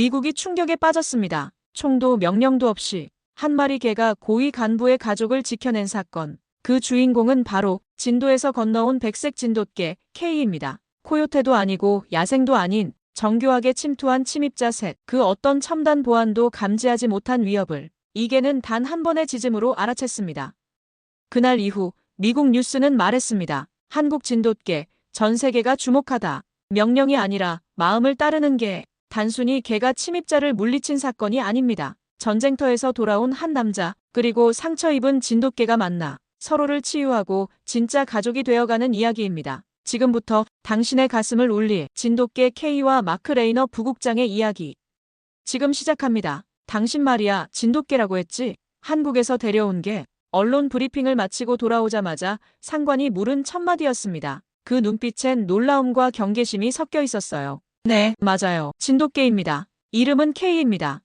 미국이 충격에 빠졌습니다. 총도 명령도 없이 한 마리 개가 고위 간부의 가족을 지켜낸 사건. 그 주인공은 바로 진도에서 건너온 백색 진돗개 K입니다. 코요테도 아니고 야생도 아닌 정교하게 침투한 침입자 셋. 그 어떤 첨단 보안도 감지하지 못한 위협을 이 개는 단 한 번의 짖음으로 알아챘습니다. 그날 이후 미국 뉴스는 말했습니다. 한국 진돗개, 전 세계가 주목하다. 명령이 아니라 마음을 따르는 개. 단순히 개가 침입자를 물리친 사건이 아닙니다. 전쟁터에서 돌아온 한 남자, 그리고 상처 입은 진돗개가 만나 서로를 치유하고 진짜 가족이 되어가는 이야기입니다. 지금부터 당신의 가슴을 울릴 진돗개 K와 마크 레이너 부국장의 이야기. 지금 시작합니다. 당신 말이야, 진돗개라고 했지? 한국에서 데려온 개. 언론 브리핑을 마치고 돌아오자마자 상관이 물은 첫마디였습니다. 그 눈빛엔 놀라움과 경계심이 섞여 있었어요. 네, 맞아요. 진돗개입니다. 이름은 K입니다.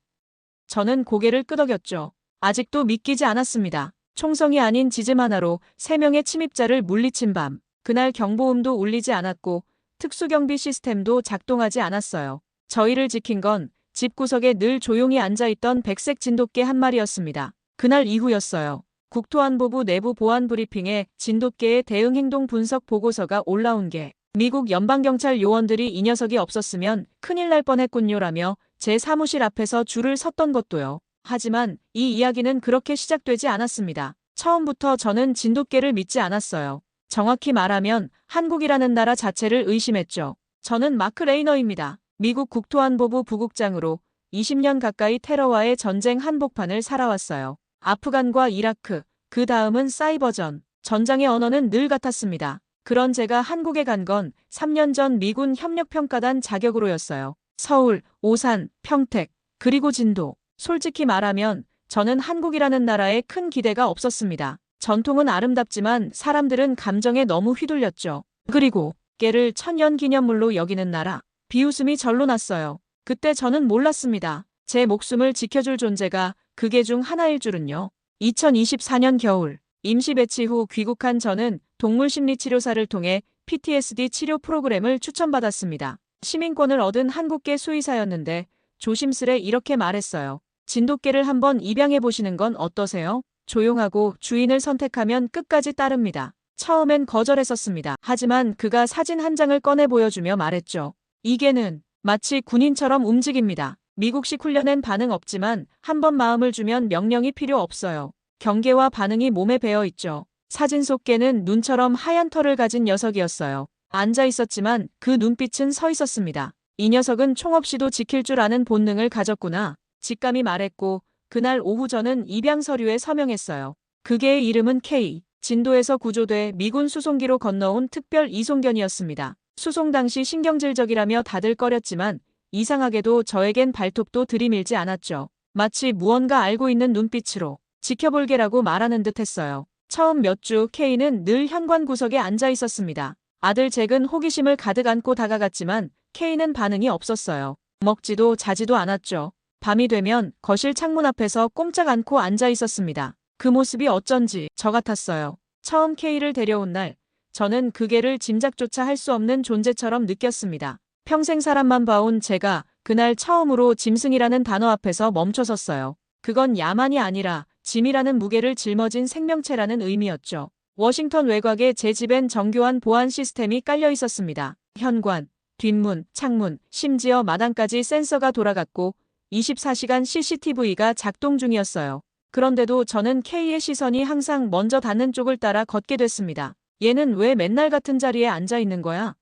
저는 고개를 끄덕였죠. 아직도 믿기지 않았습니다. 총성이 아닌 짖음 하나로 3명의 침입자를 물리친 밤. 그날 경보음도 울리지 않았고 특수경비 시스템도 작동하지 않았어요. 저희를 지킨 건 집구석에 늘 조용히 앉아있던 백색 진돗개 한 마리였습니다. 그날 이후였어요. 국토안보부 내부 보안 브리핑에 진돗개의 대응 행동 분석 보고서가 올라온 게 미국 연방경찰 요원들이 이 녀석이 없었으면 큰일 날 뻔했군요라며 제 사무실 앞에서 줄을 섰던 것도요. 하지만 이 이야기는 그렇게 시작되지 않았습니다. 처음부터 저는 진돗개를 믿지 않았어요. 정확히 말하면 한국이라는 나라 자체를 의심했죠. 저는 마크 레이너입니다. 미국 국토안보부 부국장으로 20년 가까이 테러와의 전쟁 한복판을 살아왔어요. 아프간과 이라크, 그 다음은 사이버전. 전장의 언어는 늘 같았습니다. 그런 제가 한국에 간 건 3년 전 미군 협력평가단 자격으로였어요. 서울, 오산, 평택, 그리고 진도. 솔직히 말하면 저는 한국이라는 나라에 큰 기대가 없었습니다. 전통은 아름답지만 사람들은 감정에 너무 휘둘렸죠. 그리고 개를 천년기념물로 여기는 나라. 비웃음이 절로 났어요. 그때 저는 몰랐습니다. 제 목숨을 지켜줄 존재가 그 개 중 하나일 줄은요. 2024년 겨울 임시 배치 후 귀국한 저는 동물심리치료사를 통해 PTSD 치료 프로그램을 추천받았습니다. 시민권을 얻은 한국계 수의사였는데 조심스레 이렇게 말했어요. 진돗개를 한번 입양해보시는 건 어떠세요? 조용하고 주인을 선택하면 끝까지 따릅니다. 처음엔 거절했었습니다. 하지만 그가 사진 한 장을 꺼내 보여주며 말했죠. 이 개는 마치 군인처럼 움직입니다. 미국식 훈련엔 반응 없지만 한번 마음을 주면 명령이 필요 없어요. 경계와 반응이 몸에 배어 있죠. 사진 속 개는 눈처럼 하얀 털을 가진 녀석이었어요. 앉아 있었지만 그 눈빛은 서 있었습니다. 이 녀석은 총 없이도 지킬 줄 아는 본능을 가졌구나. 직감이 말했고 그날 오후 저는 입양 서류에 서명했어요. 그 개의 이름은 K. 진도에서 구조돼 미군 수송기로 건너온 특별 이송견이었습니다. 수송 당시 신경질적이라며 다들 꺼렸지만 이상하게도 저에겐 발톱도 들이밀지 않았죠. 마치 무언가 알고 있는 눈빛으로 지켜볼게라고 말하는 듯 했어요. 처음 몇 주 K는 늘 현관 구석에 앉아 있었습니다. 아들 잭은 호기심을 가득 안고 다가갔지만 K는 반응이 없었어요. 먹지도 자지도 않았죠. 밤이 되면 거실 창문 앞에서 꼼짝 않고 앉아 있었습니다. 그 모습이 어쩐지 저 같았어요. 처음 K를 데려온 날 저는 그 개를 짐작조차 할 수 없는 존재처럼 느꼈습니다. 평생 사람만 봐온 제가 그날 처음으로 짐승이라는 단어 앞에서 멈춰섰어요. 그건 야만이 아니라 짐이라는 무게를 짊어진 생명체라는 의미였죠. 워싱턴 외곽에 제 집엔 정교한 보안 시스템이 깔려 있었습니다. 현관, 뒷문, 창문, 심지어 마당까지 센서가 돌아갔고 24시간 CCTV가 작동 중이었어요. 그런데도 저는 K의 시선이 항상 먼저 닿는 쪽을 따라 걷게 됐습니다. 얘는 왜 맨날 같은 자리에 앉아 있는 거야?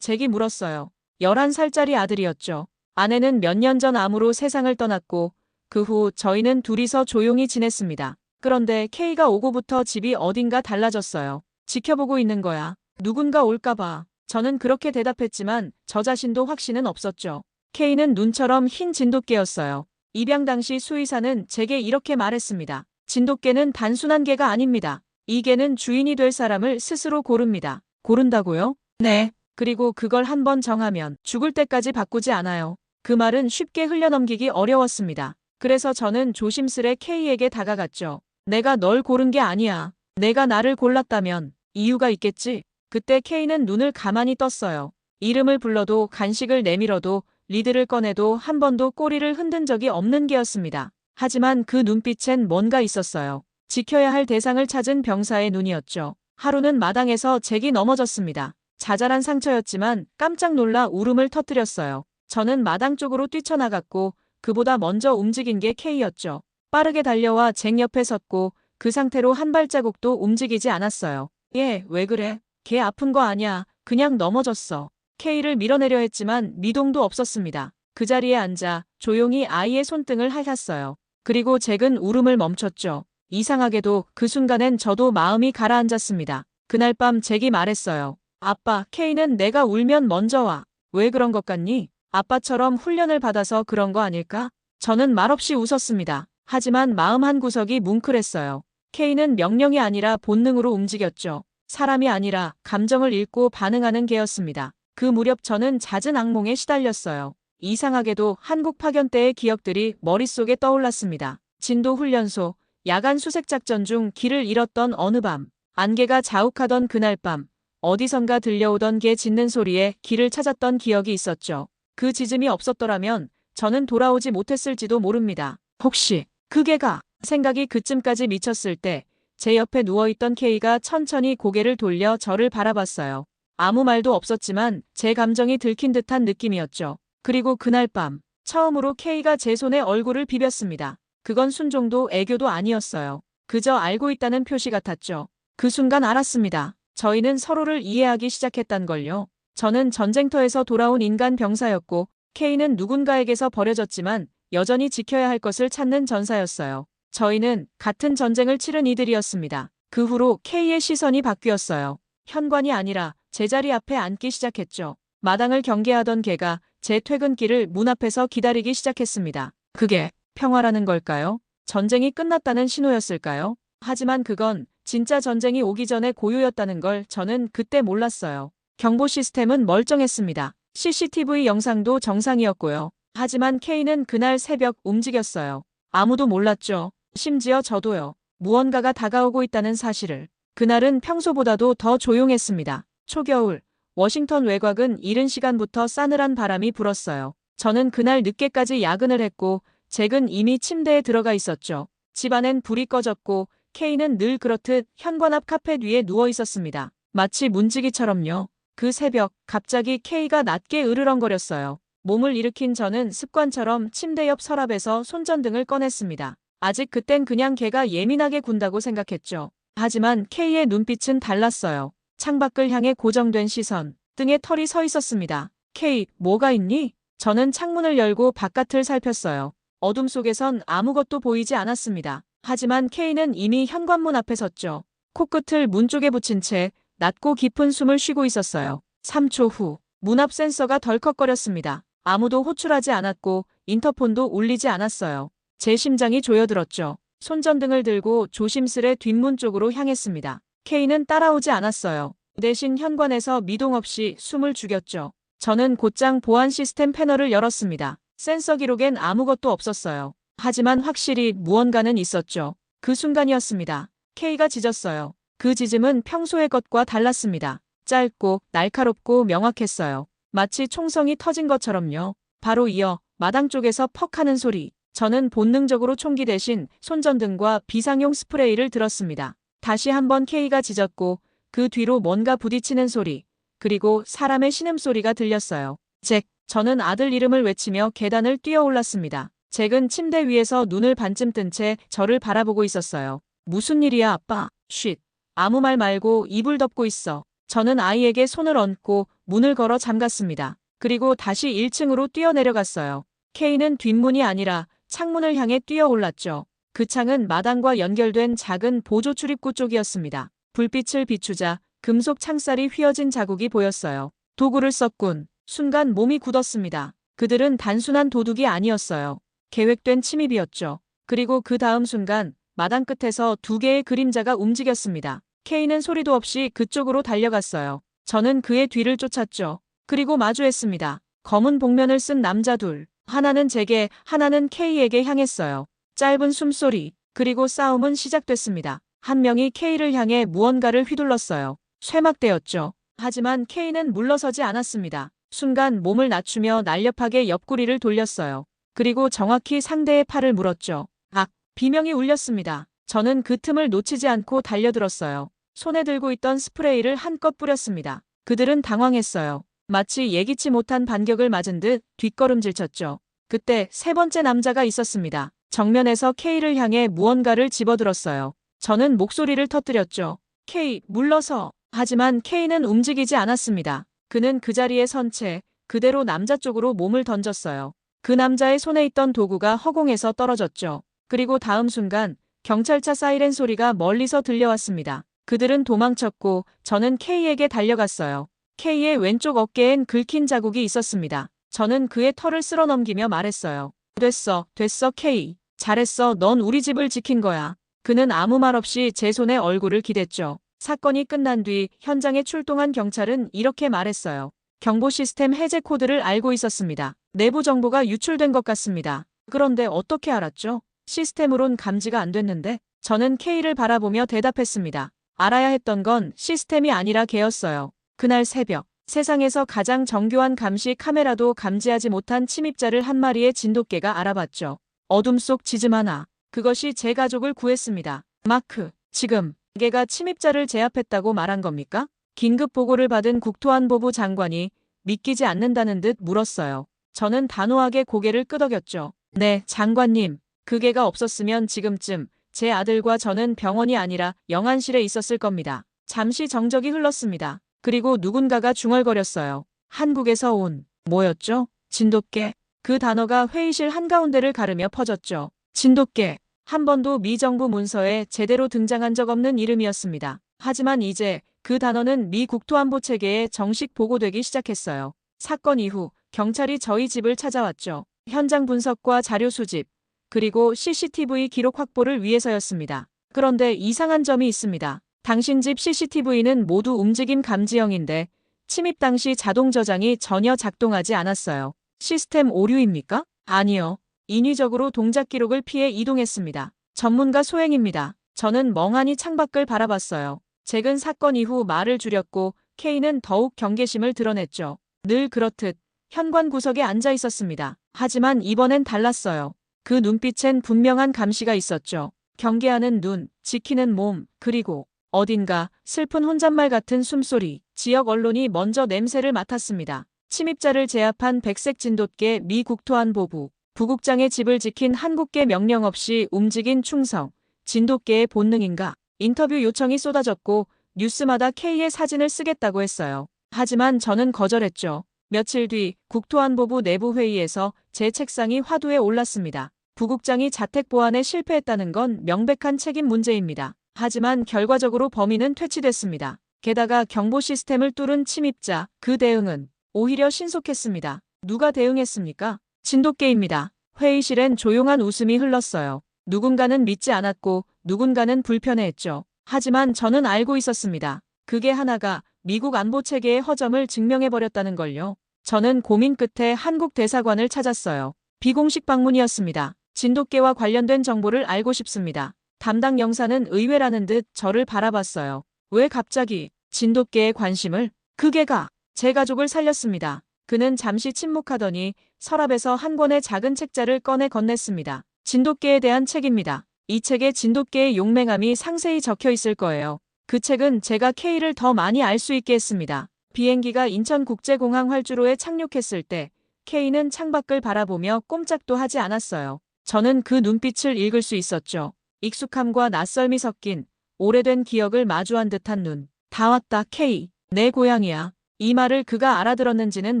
잭이 물었어요. 11살짜리 아들이었죠. 아내는 몇 년 전 암으로 세상을 떠났고 그 후 저희는 둘이서 조용히 지냈습니다. 그런데 K가 오고부터 집이 어딘가 달라졌어요. 지켜보고 있는 거야. 누군가 올까봐. 저는 그렇게 대답했지만 저 자신도 확신은 없었죠. K는 눈처럼 흰 진돗개였어요. 입양 당시 수의사는 제게 이렇게 말했습니다. 진돗개는 단순한 개가 아닙니다. 이 개는 주인이 될 사람을 스스로 고릅니다. 고른다고요? 네. 그리고 그걸 한번 정하면 죽을 때까지 바꾸지 않아요. 그 말은 쉽게 흘려넘기기 어려웠습니다. 그래서 저는 조심스레 K에게 다가갔죠. 내가 널 고른 게 아니야. 내가 나를 골랐다면 이유가 있겠지? 그때 K는 눈을 가만히 떴어요. 이름을 불러도 간식을 내밀어도 리드를 꺼내도 한 번도 꼬리를 흔든 적이 없는 개였습니다. 하지만 그 눈빛엔 뭔가 있었어요. 지켜야 할 대상을 찾은 병사의 눈이었죠. 하루는 마당에서 잭이 넘어졌습니다. 자잘한 상처였지만 깜짝 놀라 울음을 터뜨렸어요. 저는 마당 쪽으로 뛰쳐나갔고 그보다 먼저 움직인 게 K였죠. 빠르게 달려와 잭 옆에 섰고 그 상태로 한 발자국도 움직이지 않았어요. 얘, 왜 그래? 걔 아픈 거 아냐? 그냥 넘어졌어. K를 밀어내려 했지만 미동도 없었습니다. 그 자리에 앉아 조용히 아이의 손등을 핥았어요. 그리고 잭은 울음을 멈췄죠. 이상하게도 그 순간엔 저도 마음이 가라앉았습니다. 그날 밤 잭이 말했어요. 아빠, K는 내가 울면 먼저 와. 왜 그런 것 같니? 아빠처럼 훈련을 받아서 그런 거 아닐까? 저는 말없이 웃었습니다. 하지만 마음 한구석이 뭉클했어요. K는 명령이 아니라 본능으로 움직였죠. 사람이 아니라 감정을 읽고 반응하는 개였습니다. 그 무렵 저는 잦은 악몽에 시달렸어요. 이상하게도 한국 파견 때의 기억들이 머릿속에 떠올랐습니다. 진도 훈련소, 야간 수색작전 중 길을 잃었던 어느 밤, 안개가 자욱하던 그날 밤, 어디선가 들려오던 개 짖는 소리에 길을 찾았던 기억이 있었죠. 그 짖음이 없었더라면 저는 돌아오지 못했을지도 모릅니다. 혹시 그 개가 생각이 그쯤까지 미쳤을 때 제 옆에 누워있던 K가 천천히 고개를 돌려 저를 바라봤어요. 아무 말도 없었지만 제 감정이 들킨 듯한 느낌이었죠. 그리고 그날 밤 처음으로 K가 제 손에 얼굴을 비볐습니다. 그건 순종도 애교도 아니었어요. 그저 알고 있다는 표시 같았죠. 그 순간 알았습니다. 저희는 서로를 이해하기 시작했단 걸요. 저는 전쟁터에서 돌아온 인간 병사였고 K는 누군가에게서 버려졌지만 여전히 지켜야 할 것을 찾는 전사였어요. 저희는 같은 전쟁을 치른 이들이었습니다. 그 후로 K의 시선이 바뀌었어요. 현관이 아니라 제자리 앞에 앉기 시작했죠. 마당을 경계하던 개가 제 퇴근길을 문 앞에서 기다리기 시작했습니다. 그게 평화라는 걸까요? 전쟁이 끝났다는 신호였을까요? 하지만 그건 진짜 전쟁이 오기 전에 고요였다는 걸 저는 그때 몰랐어요. 경보 시스템은 멀쩡했습니다. CCTV 영상도 정상이었고요. 하지만 K는 그날 새벽 움직였어요. 아무도 몰랐죠. 심지어 저도요. 무언가가 다가오고 있다는 사실을. 그날은 평소보다도 더 조용했습니다. 초겨울, 워싱턴 외곽은 이른 시간부터 싸늘한 바람이 불었어요. 저는 그날 늦게까지 야근을 했고 잭은 이미 침대에 들어가 있었죠. 집안엔 불이 꺼졌고 K는 늘 그렇듯 현관 앞 카펫 위에 누워 있었습니다. 마치 문지기처럼요. 그 새벽 갑자기 K가 낮게 으르렁거렸어요. 몸을 일으킨 저는 습관처럼 침대 옆 서랍에서 손전등을 꺼냈습니다. 아직 그땐 그냥 걔가 예민하게 군다고 생각했죠. 하지만 K의 눈빛은 달랐어요. 창밖을 향해 고정된 시선, 등에 털이 서 있었습니다. K, 뭐가 있니? 저는 창문을 열고 바깥을 살폈어요. 어둠 속에선 아무것도 보이지 않았습니다. 하지만 K는 이미 현관문 앞에 섰죠. 코끝을 문 쪽에 붙인 채 낮고 깊은 숨을 쉬고 있었어요. 3초 후, 문 앞 센서가 덜컥거렸습니다. 아무도 호출하지 않았고 인터폰도 울리지 않았어요. 제 심장이 조여들었죠. 손전등을 들고 조심스레 뒷문 쪽으로 향했습니다. K는 따라오지 않았어요. 대신 현관에서 미동 없이 숨을 죽였죠. 저는 곧장 보안 시스템 패널을 열었습니다. 센서 기록엔 아무것도 없었어요. 하지만 확실히 무언가는 있었죠. 그 순간이었습니다. K가 짖었어요. 그 짖음은 평소의 것과 달랐습니다. 짧고 날카롭고 명확했어요. 마치 총성이 터진 것처럼요. 바로 이어 마당 쪽에서 퍽 하는 소리. 저는 본능적으로 총기 대신 손전등과 비상용 스프레이를 들었습니다. 다시 한번 K가 짖었고 그 뒤로 뭔가 부딪히는 소리, 그리고 사람의 신음소리가 들렸어요. 잭, 저는 아들 이름을 외치며 계단을 뛰어올랐습니다. 잭은 침대 위에서 눈을 반쯤 뜬 채 저를 바라보고 있었어요. 무슨 일이야, 아빠? 쉿. 아무 말 말고 이불 덮고 있어. 저는 아이에게 손을 얹고 문을 걸어 잠갔습니다. 그리고 다시 1층으로 뛰어내려갔어요. K는 뒷문이 아니라 창문을 향해 뛰어올랐죠. 그 창은 마당과 연결된 작은 보조 출입구 쪽이었습니다. 불빛을 비추자 금속 창살이 휘어진 자국이 보였어요. 도구를 썼군. 순간 몸이 굳었습니다. 그들은 단순한 도둑이 아니었어요. 계획된 침입이었죠. 그리고 그 다음 순간 마당 끝에서 두 개의 그림자가 움직였습니다. K는 소리도 없이 그쪽으로 달려갔어요. 저는 그의 뒤를 쫓았죠. 그리고 마주했습니다. 검은 복면을 쓴 남자 둘. 하나는 제게, 하나는 K에게 향했어요. 짧은 숨소리, 그리고 싸움은 시작됐습니다. 한 명이 K를 향해 무언가를 휘둘렀어요. 쇠막대였죠. 하지만 K는 물러서지 않았습니다. 순간 몸을 낮추며 날렵하게 옆구리를 돌렸어요. 그리고 정확히 상대의 팔을 물었죠. 악! 비명이 울렸습니다. 저는 그 틈을 놓치지 않고 달려들었어요. 손에 들고 있던 스프레이를 한껏 뿌렸습니다. 그들은 당황했어요. 마치 예기치 못한 반격을 맞은 듯 뒷걸음질 쳤죠. 그때 세 번째 남자가 있었습니다. 정면에서 K를 향해 무언가를 집어들었어요. 저는 목소리를 터뜨렸죠. K, 물러서. 하지만 K는 움직이지 않았습니다. 그는 그 자리에 선 채 그대로 남자 쪽으로 몸을 던졌어요. 그 남자의 손에 있던 도구가 허공에서 떨어졌죠. 그리고 다음 순간 경찰차 사이렌 소리가 멀리서 들려왔습니다. 그들은 도망쳤고 저는 K에게 달려갔어요. K의 왼쪽 어깨엔 긁힌 자국이 있었습니다. 저는 그의 털을 쓸어넘기며 말했어요. 됐어, 됐어 K. 잘했어, 넌 우리 집을 지킨 거야. 그는 아무 말 없이 제 손에 얼굴을 기댔죠. 사건이 끝난 뒤 현장에 출동한 경찰은 이렇게 말했어요. 경보 시스템 해제 코드를 알고 있었습니다. 내부 정보가 유출된 것 같습니다. 그런데 어떻게 알았죠? 시스템으론 감지가 안 됐는데? 저는 K를 바라보며 대답했습니다. 알아야 했던 건 시스템이 아니라 걔였어요. 그날 새벽, 세상에서 가장 정교한 감시 카메라도 감지하지 못한 침입자를 한 마리의 진돗개가 알아봤죠. 어둠 속 지점 하나. 그것이 제 가족을 구했습니다. 마크, 지금 개가 침입자를 제압했다고 말한 겁니까? 긴급 보고를 받은 국토안보부 장관이 믿기지 않는다는 듯 물었어요. 저는 단호하게 고개를 끄덕였죠. 네, 장관님. 그 개가 없었으면 지금쯤 제 아들과 저는 병원이 아니라 영안실에 있었을 겁니다. 잠시 정적이 흘렀습니다. 그리고 누군가가 중얼거렸어요. 한국에서 온, 뭐였죠? 진돗개. 그 단어가 회의실 한가운데를 가르며 퍼졌죠. 진돗개. 한 번도 미 정부 문서에 제대로 등장한 적 없는 이름이었습니다. 하지만 이제 그 단어는 미 국토안보 체계에 정식 보고되기 시작했어요. 사건 이후 경찰이 저희 집을 찾아왔죠. 현장 분석과 자료 수집, 그리고 CCTV 기록 확보를 위해서였습니다. 그런데 이상한 점이 있습니다. 당신 집 CCTV는 모두 움직임 감지형인데 침입 당시 자동 저장이 전혀 작동하지 않았어요. 시스템 오류입니까? 아니요. 인위적으로 동작 기록을 피해 이동했습니다. 전문가 소행입니다. 저는 멍하니 창밖을 바라봤어요. 잭은 사건 이후 말을 줄였고 K는 더욱 경계심을 드러냈죠. 늘 그렇듯 현관 구석에 앉아 있었습니다. 하지만 이번엔 달랐어요. 그 눈빛엔 분명한 감시가 있었죠. 경계하는 눈, 지키는 몸, 그리고 어딘가 슬픈 혼잣말 같은 숨소리. 지역 언론이 먼저 냄새를 맡았습니다. 침입자를 제압한 백색 진돗개 미 국토안보부. 부국장의 집을 지킨 한국계 명령 없이 움직인 충성. 진돗개의 본능인가? 인터뷰 요청이 쏟아졌고 뉴스마다 K의 사진을 쓰겠다고 했어요. 하지만 저는 거절했죠. 며칠 뒤 국토안보부 내부 회의에서 제 책상이 화두에 올랐습니다. 부국장이 자택 보안에 실패했다는 건 명백한 책임 문제입니다. 하지만 결과적으로 범인은 퇴치됐습니다. 게다가 경보 시스템을 뚫은 침입자, 그 대응은 오히려 신속했습니다. 누가 대응했습니까? 진돗개입니다. 회의실엔 조용한 웃음이 흘렀어요. 누군가는 믿지 않았고 누군가는 불편해했죠. 하지만 저는 알고 있었습니다. 그게 하나가 미국 안보 체계의 허점을 증명해버렸다는 걸요. 저는 고민 끝에 한국 대사관을 찾았어요. 비공식 방문이었습니다. 진돗개와 관련된 정보를 알고 싶습니다. 담당 영사는 의외라는 듯 저를 바라봤어요. 왜 갑자기 진돗개에 관심을? 그 개가 제 가족을 살렸습니다. 그는 잠시 침묵하더니 서랍에서 한 권의 작은 책자를 꺼내 건넸습니다. 진돗개에 대한 책입니다. 이 책에 진돗개의 용맹함이 상세히 적혀 있을 거예요. 그 책은 제가 K를 더 많이 알 수 있게 했습니다. 비행기가 인천국제공항 활주로에 착륙했을 때 K는 창밖을 바라보며 꼼짝도 하지 않았어요. 저는 그 눈빛을 읽을 수 있었죠. 익숙함과 낯설미 섞인 오래된 기억을 마주한 듯한 눈. 다 왔다 K. 내 고향이야. 이 말을 그가 알아들었는지는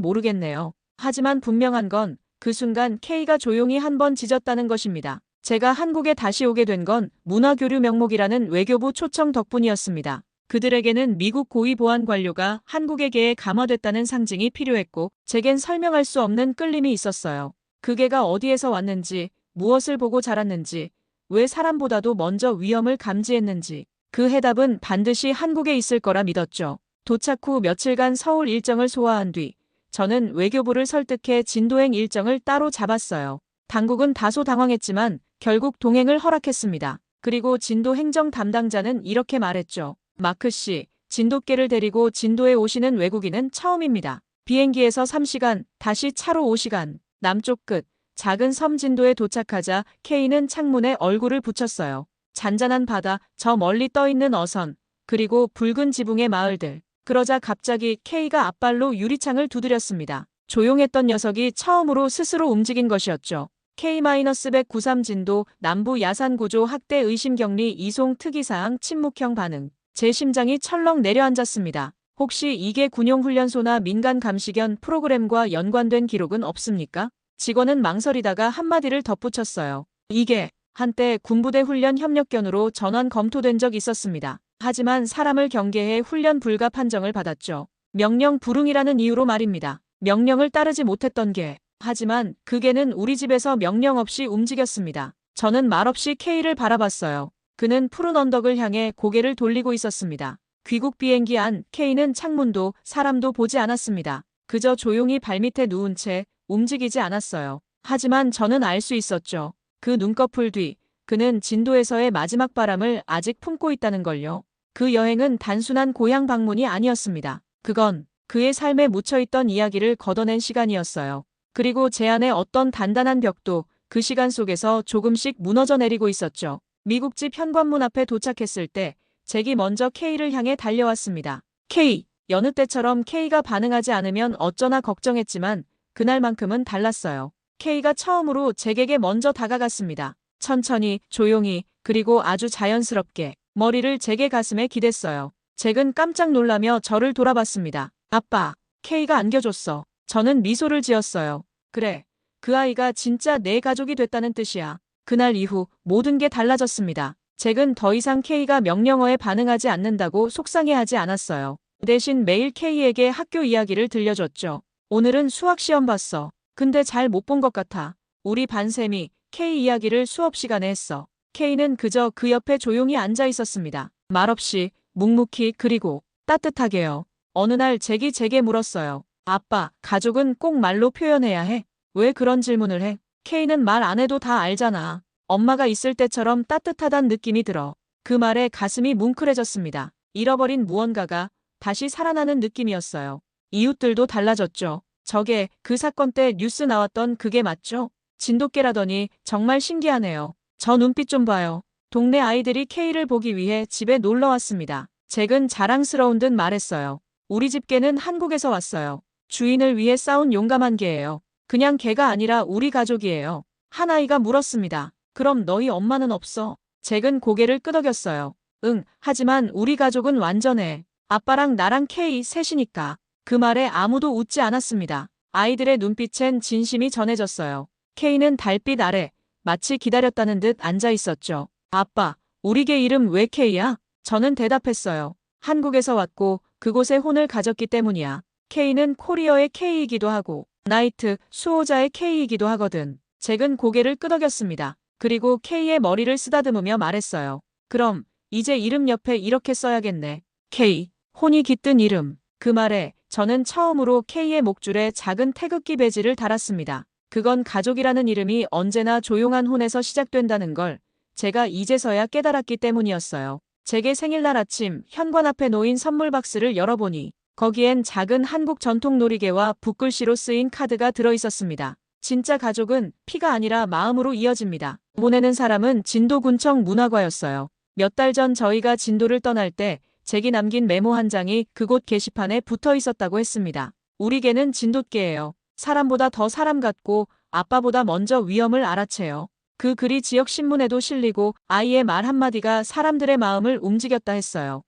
모르겠네요. 하지만 분명한 건 그 순간 K가 조용히 한 번 짖었다는 것입니다. 제가 한국에 다시 오게 된 건 문화교류 명목이라는 외교부 초청 덕분이었습니다. 그들에게는 미국 고위 보안 관료가 한국에게 감화됐다는 상징이 필요했고 제겐 설명할 수 없는 끌림이 있었어요. 그 개가 어디에서 왔는지, 무엇을 보고 자랐는지, 왜 사람보다도 먼저 위험을 감지했는지 그 해답은 반드시 한국에 있을 거라 믿었죠. 도착 후 며칠간 서울 일정을 소화한 뒤 저는 외교부를 설득해 진도행 일정을 따로 잡았어요. 당국은 다소 당황했지만 결국 동행을 허락했습니다. 그리고 진도 행정 담당자는 이렇게 말했죠. 마크 씨, 진돗개를 데리고 진도에 오시는 외국인은 처음입니다. 비행기에서 3시간, 다시 차로 5시간, 남쪽 끝, 작은 섬 진도에 도착하자 K는 창문에 얼굴을 붙였어요. 잔잔한 바다, 저 멀리 떠있는 어선, 그리고 붉은 지붕의 마을들. 그러자 갑자기 K가 앞발로 유리창을 두드렸습니다. 조용했던 녀석이 처음으로 스스로 움직인 것이었죠. K-193 진도 남부 야산구조 학대 의심격리 이송 특이사항 침묵형 반응. 제 심장이 철렁 내려앉았습니다. 혹시 이게 군용훈련소나 민간 감시견 프로그램과 연관된 기록은 없습니까? 직원은 망설이다가 한마디를 덧붙였어요. 이게 한때 군부대 훈련 협력견으로 전원 검토된 적 있었습니다. 하지만 사람을 경계해 훈련 불가 판정을 받았죠. 명령 불응이라는 이유로 말입니다. 명령을 따르지 못했던 개. 하지만 그 개는 우리 집에서 명령 없이 움직였습니다. 저는 말없이 K를 바라봤어요. 그는 푸른 언덕을 향해 고개를 돌리고 있었습니다. 귀국 비행기 안 K는 창문도 사람도 보지 않았습니다. 그저 조용히 발밑에 누운 채 움직이지 않았어요. 하지만 저는 알 수 있었죠. 그 눈꺼풀 뒤 그는 진도에서의 마지막 바람을 아직 품고 있다는 걸요. 그 여행은 단순한 고향 방문이 아니었습니다. 그건 그의 삶에 묻혀있던 이야기를 걷어낸 시간이었어요. 그리고 제 안에 어떤 단단한 벽도 그 시간 속에서 조금씩 무너져 내리고 있었죠. 미국집 현관문 앞에 도착했을 때 잭이 먼저 K를 향해 달려왔습니다. K. 여느 때처럼 K가 반응하지 않으면 어쩌나 걱정했지만 그날만큼은 달랐어요. K가 처음으로 잭에게 먼저 다가갔습니다. 천천히, 조용히, 그리고 아주 자연스럽게 머리를 잭의 가슴에 기댔어요. 잭은 깜짝 놀라며 저를 돌아봤습니다. 아빠, K가 안겨줬어. 저는 미소를 지었어요. 그래, 그 아이가 진짜 내 가족이 됐다는 뜻이야. 그날 이후 모든 게 달라졌습니다. 잭은 더 이상 K가 명령어에 반응하지 않는다고 속상해하지 않았어요. 대신 매일 K에게 학교 이야기를 들려줬죠. 오늘은 수학 시험 봤어. 근데 잘 못 본 것 같아. 우리 반쌤이 K 이야기를 수업 시간에 했어. K는 그저 그 옆에 조용히 앉아 있었습니다. 말없이, 묵묵히, 그리고 따뜻하게요. 어느 날 잭이 제게 물었어요. 아빠, 가족은 꼭 말로 표현해야 해? 왜 그런 질문을 해? K는 말 안 해도 다 알잖아. 엄마가 있을 때처럼 따뜻하단 느낌이 들어. 그 말에 가슴이 뭉클해졌습니다. 잃어버린 무언가가 다시 살아나는 느낌이었어요. 이웃들도 달라졌죠. 저게 그 사건 때 뉴스 나왔던 그게 맞죠? 진돗개라더니 정말 신기하네요. 저 눈빛 좀 봐요. 동네 아이들이 K를 보기 위해 집에 놀러 왔습니다. 잭은 자랑스러운 듯 말했어요. 우리 집 개는 한국에서 왔어요. 주인을 위해 싸운 용감한 개예요. 그냥 개가 아니라 우리 가족이에요. 한 아이가 물었습니다. 그럼 너희 엄마는 없어? 잭은 고개를 끄덕였어요. 응, 하지만 우리 가족은 완전해. 아빠랑 나랑 K 셋이니까. 그 말에 아무도 웃지 않았습니다. 아이들의 눈빛엔 진심이 전해졌어요. K는 달빛 아래 마치 기다렸다는 듯 앉아 있었죠. 아빠, 우리 개 이름 왜 K야? 저는 대답했어요. 한국에서 왔고 그곳에 혼을 가졌기 때문이야. K는 코리어의 K이기도 하고 나이트, 수호자의 K이기도 하거든. 잭은 고개를 끄덕였습니다. 그리고 K의 머리를 쓰다듬으며 말했어요. 그럼 이제 이름 옆에 이렇게 써야겠네. K. 혼이 깃든 이름. 그 말에 저는 처음으로 K의 목줄에 작은 태극기 배지를 달았습니다. 그건 가족이라는 이름이 언제나 조용한 혼에서 시작된다는 걸 제가 이제서야 깨달았기 때문이었어요. 잭의 생일날 아침 현관 앞에 놓인 선물 박스를 열어보니 거기엔 작은 한국 전통 놀이개와 붓글씨로 쓰인 카드가 들어있었습니다. 진짜 가족은 피가 아니라 마음으로 이어집니다. 보내는 사람은 진도군청 문화과였어요. 몇 달 전 저희가 진도를 떠날 때 잭이 남긴 메모 한 장이 그곳 게시판에 붙어 있었다고 했습니다. 우리 개는 진돗개예요. 사람보다 더 사람 같고 아빠보다 먼저 위험을 알아채요. 그 글이 지역 신문에도 실리고 아이의 말 한마디가 사람들의 마음을 움직였다 했어요.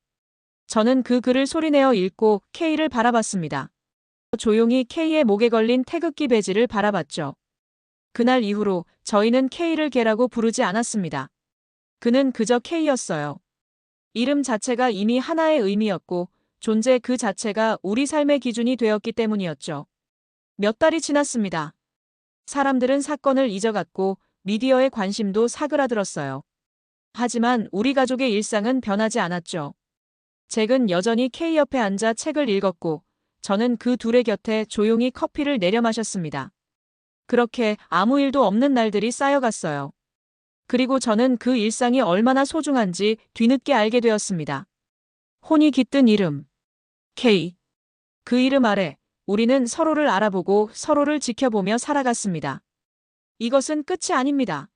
저는 그 글을 소리내어 읽고 K를 바라봤습니다. 조용히 K의 목에 걸린 태극기 배지를 바라봤죠. 그날 이후로 저희는 K를 개라고 부르지 않았습니다. 그는 그저 K였어요. 이름 자체가 이미 하나의 의미였고 존재 그 자체가 우리 삶의 기준이 되었기 때문이었죠. 몇 달이 지났습니다. 사람들은 사건을 잊어갔고 미디어의 관심도 사그라들었어요. 하지만 우리 가족의 일상은 변하지 않았죠. 잭은 여전히 K 옆에 앉아 책을 읽었고 저는 그 둘의 곁에 조용히 커피를 내려 마셨습니다. 그렇게 아무 일도 없는 날들이 쌓여갔어요. 그리고 저는 그 일상이 얼마나 소중한지 뒤늦게 알게 되었습니다. 혼이 깃든 이름. K. 그 이름 아래 우리는 서로를 알아보고 서로를 지켜보며 살아갔습니다. 이것은 끝이 아닙니다.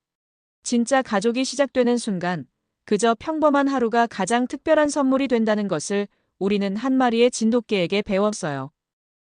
진짜 가족이 시작되는 순간, 그저 평범한 하루가 가장 특별한 선물이 된다는 것을 우리는 한 마리의 진돗개에게 배웠어요.